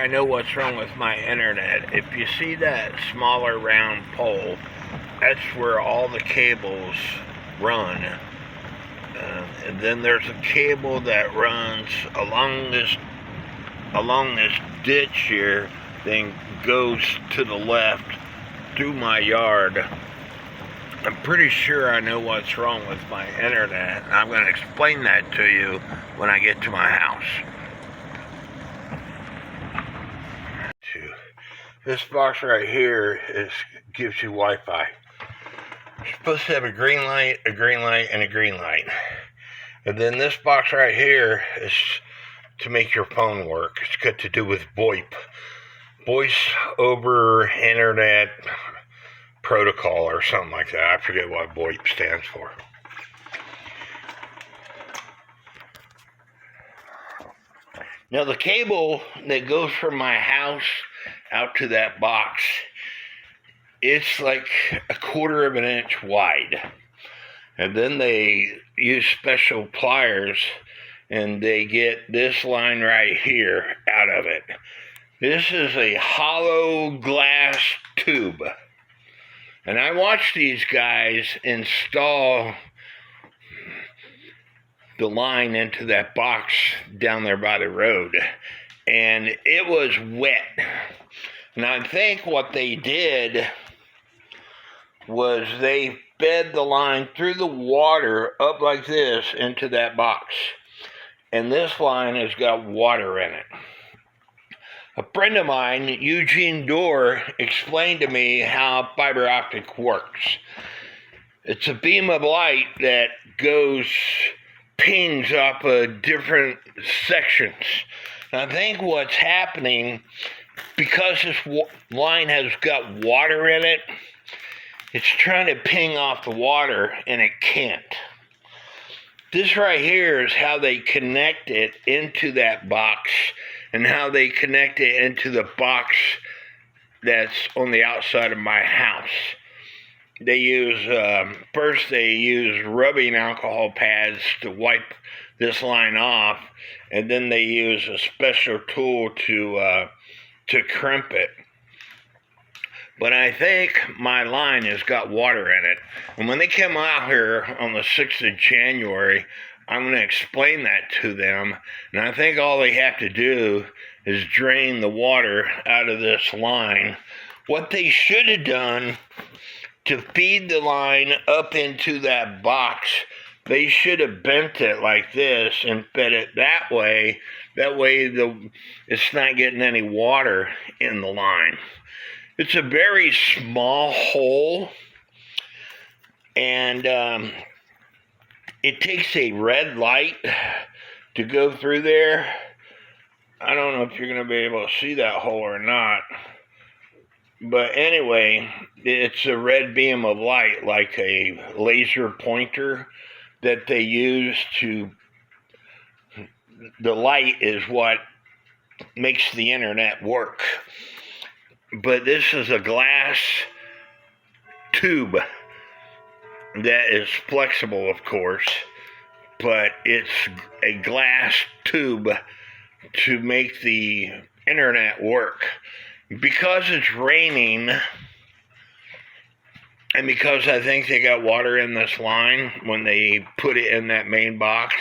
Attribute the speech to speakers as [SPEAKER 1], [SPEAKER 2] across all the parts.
[SPEAKER 1] I know what's wrong with my internet. If you see that smaller round pole, that's where all the cables run. And then there's a cable that runs along this ditch here, then goes to the left through my yard. I'm pretty sure I know what's wrong with my internet. I'm going to explain that to you when I get to my house. This box right here gives you Wi-Fi. You're supposed to have a green light, and a green light. And then this box right here is to make your phone work. It's got to do with VoIP. Voice over Internet Protocol or something like that. I forget what VoIP stands for. Now the cable that goes from my house out to that box, it's like 1/4 of an inch wide. And then they use special pliers and they get this line right here out of it. This is a hollow glass tube. And I watched these guys install the line into that box down there by the road. And it was wet. And I think what they did was they fed the line through the water up like this into that box. And this line has got water in it. A friend of mine, Eugene Dorr, explained to me how fiber optic works. It's a beam of light that pings up different sections. And I think what's happening, because this line has got water in it, it's trying to ping off the water, and it can't. This right here is how they connect it into that box, and how they connect it into the box that's on the outside of my house. They use, first they use rubbing alcohol pads to wipe this line off, and then they use a special tool to crimp it. But I think my line has got water in it. And when they come out here on the 6th of January, I'm going to explain that to them. And I think all they have to do is drain the water out of this line. What they should have done to feed the line up into that box, they should have bent it like this and fed it that way. That way it's not getting any water in the line. It's a very small hole, and it takes a red light to go through there. I don't know if you're going to be able to see that hole or not. But anyway, it's a red beam of light, like a laser pointer that they use to... The light is what makes the internet work. But this is a glass tube that is flexible, of course, but it's a glass tube to make the internet work. Because it's raining, and because I think they got water in this line when they put it in that main box,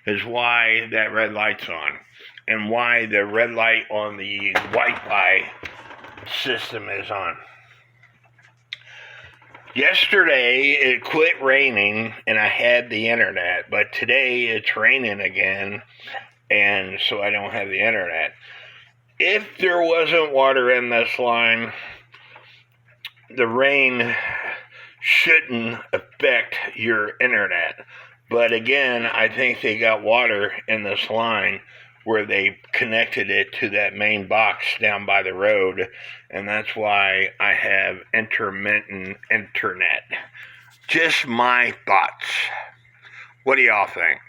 [SPEAKER 1] is why that red light's on, and why the red light on the Wi-Fi system is on. Yesterday it quit raining and I had the internet, but today it's raining again, and so I don't have the internet. If there wasn't water in this line, the rain shouldn't affect your internet. But again, I think they got water in this line where they connected it to that main box down by the road, and that's why I have intermittent internet. Just my thoughts. What do y'all think?